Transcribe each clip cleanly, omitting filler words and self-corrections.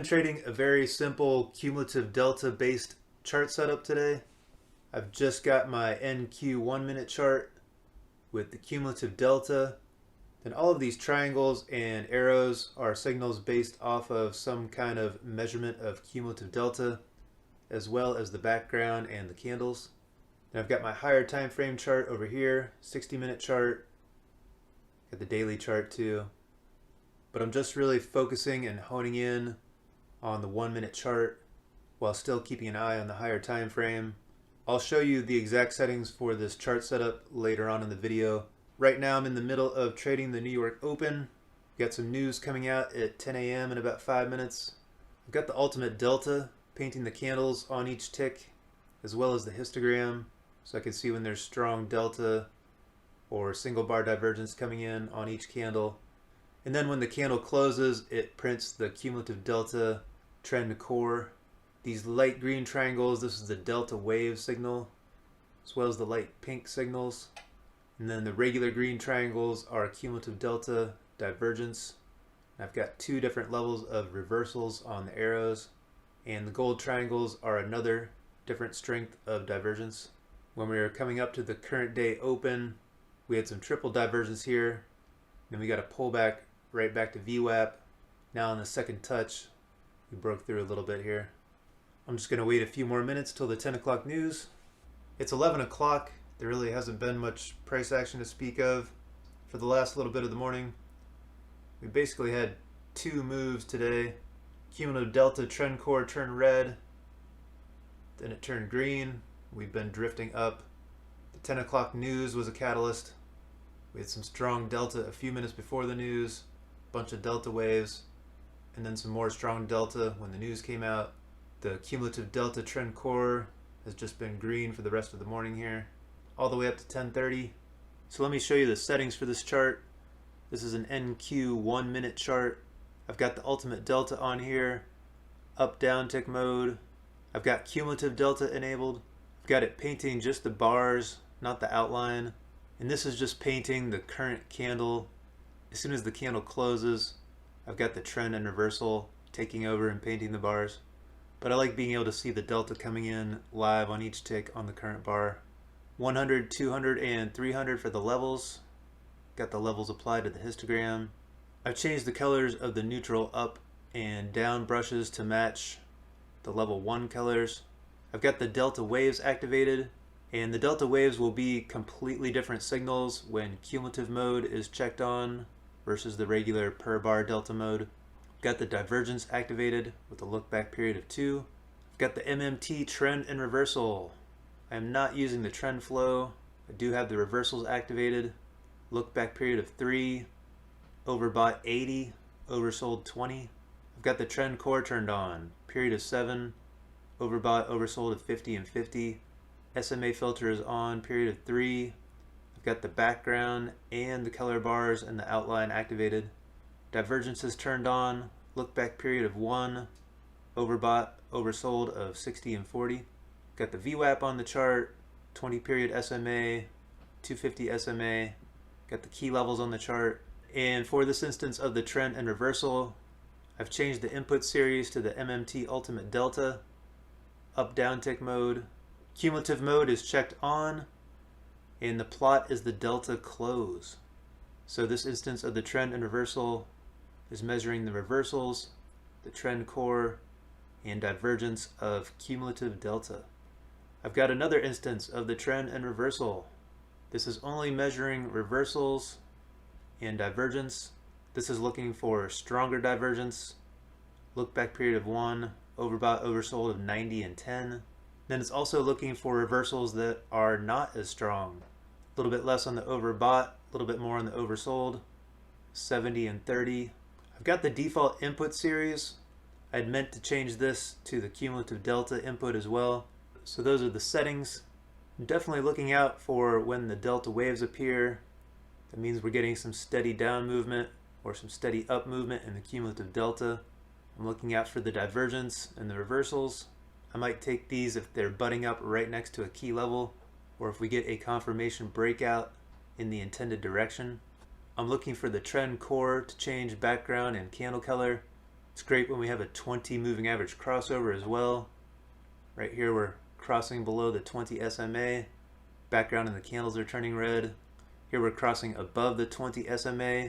trading a very simple cumulative delta based chart setup today. I've just got my NQ 1 minute chart with the cumulative delta. Then all of these triangles and arrows are signals based off of some kind of measurement of cumulative delta, as well as the background and the candles. And I've got my higher time frame chart over here, 60-minute chart. Got the daily chart too. But I'm just really focusing and honing in on the 1 minute chart while still keeping an eye on the higher time frame. I'll show you the exact settings for this chart setup later on in the video. Right now I'm in the middle of trading the New York Open. Got some news coming out at 10 a.m. in about 5 minutes. I've got the ultimate delta, painting the candles on each tick, as well as the histogram, so I can see when there's strong delta or single bar divergence coming in on each candle. And then when the candle closes, it prints the cumulative delta trend core. These light green triangles, this is the delta wave signal, as well as the light pink signals. And then the regular green triangles are cumulative delta divergence. I've got two different levels of reversals on the arrows. And the gold triangles are another different strength of divergence. When we were coming up to the current day open, we had some triple divergence here. Then we got a pullback right back to VWAP. Now on the second touch, we broke through a little bit here. I'm just going to wait a few more minutes till the 10 o'clock news. It's 11 o'clock. There really hasn't been much price action to speak of for the last little bit of the morning. We basically had two moves today. Cumulative delta trend core turned red, then it turned green. We've been drifting up. The 10 o'clock news was a catalyst. We had some strong delta a few minutes before the news, a bunch of delta waves, and then some more strong delta when the news came out. The cumulative delta trend core has just been green for the rest of the morning here, all the way up to 10:30. So let me show you the settings for this chart. This is an NQ 1 minute chart. I've got the ultimate delta on here, up down tick mode. I've got cumulative delta enabled. I've got it painting just the bars, not the outline. And this is just painting the current candle. As soon as the candle closes, I've got the trend and reversal taking over and painting the bars. But I like being able to see the delta coming in live on each tick on the current bar. 100, 200, and 300 for the levels. Got the levels applied to the histogram. I've changed the colors of the neutral up and down brushes to match the level 1 colors. I've got the delta waves activated, and the delta waves will be completely different signals when cumulative mode is checked on versus the regular per bar delta mode. I've got the divergence activated with a look back period of 2. I've got the MMT trend and reversal. I am not using the trend flow. I do have the reversals activated. Look back period of 3. Overbought 80, oversold 20. I've got the trend core turned on, period of 7, overbought, oversold at 50 and 50. SMA filter is on, period of 3. I've got the background and the color bars and the outline activated. Divergence is turned on, look back period of 1, overbought, oversold of 60 and 40. Got the VWAP on the chart, 20 period SMA, 250 SMA. Got the key levels on the chart. And for this instance of the trend and reversal, I've changed the input series to the MMT Ultimate Delta, up down tick mode. Cumulative mode is checked on, and the plot is the delta close. So this instance of the trend and reversal is measuring the reversals, the trend core, and divergence of cumulative delta. I've got another instance of the trend and reversal. This is only measuring reversals and divergence. This is looking for stronger divergence. Look back period of 1, overbought, oversold of 90 and 10. Then it's also looking for reversals that are not as strong. A little bit less on the overbought, a little bit more on the oversold, 70 and 30. I've got the default input series. I'd meant to change this to the cumulative delta input as well. So those are the settings. I'm definitely looking out for when the delta waves appear. That means we're getting some steady down movement or some steady up movement in the cumulative delta. I'm looking out for the divergence and the reversals. I might take these if they're butting up right next to a key level, or if we get a confirmation breakout in the intended direction. I'm looking for the trend core to change background and candle color It's great when we have a 20 moving average crossover as well. Right here we're crossing below the 20 SMA. Background and the candles are turning red. Here we're crossing above the 20 SMA.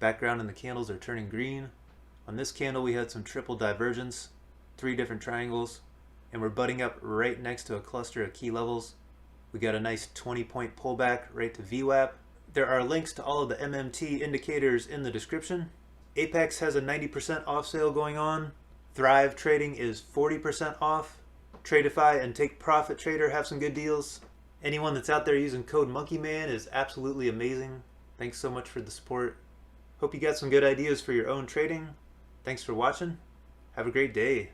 Background and the candles are turning green. On this candle we had some triple divergence, 3 different triangles, and we're butting up right next to a cluster of key levels. We got a nice 20-point pullback right to VWAP. There are links to all of the MMT indicators in the description. Apex has a 90% off sale going on. Thrive Trading is 40% off. Tradeify and Take Profit Trader have some good deals. Anyone that's out there using code MonkeyMan is absolutely amazing. Thanks so much for the support. Hope you got some good ideas for your own trading. Thanks for watching. Have a great day.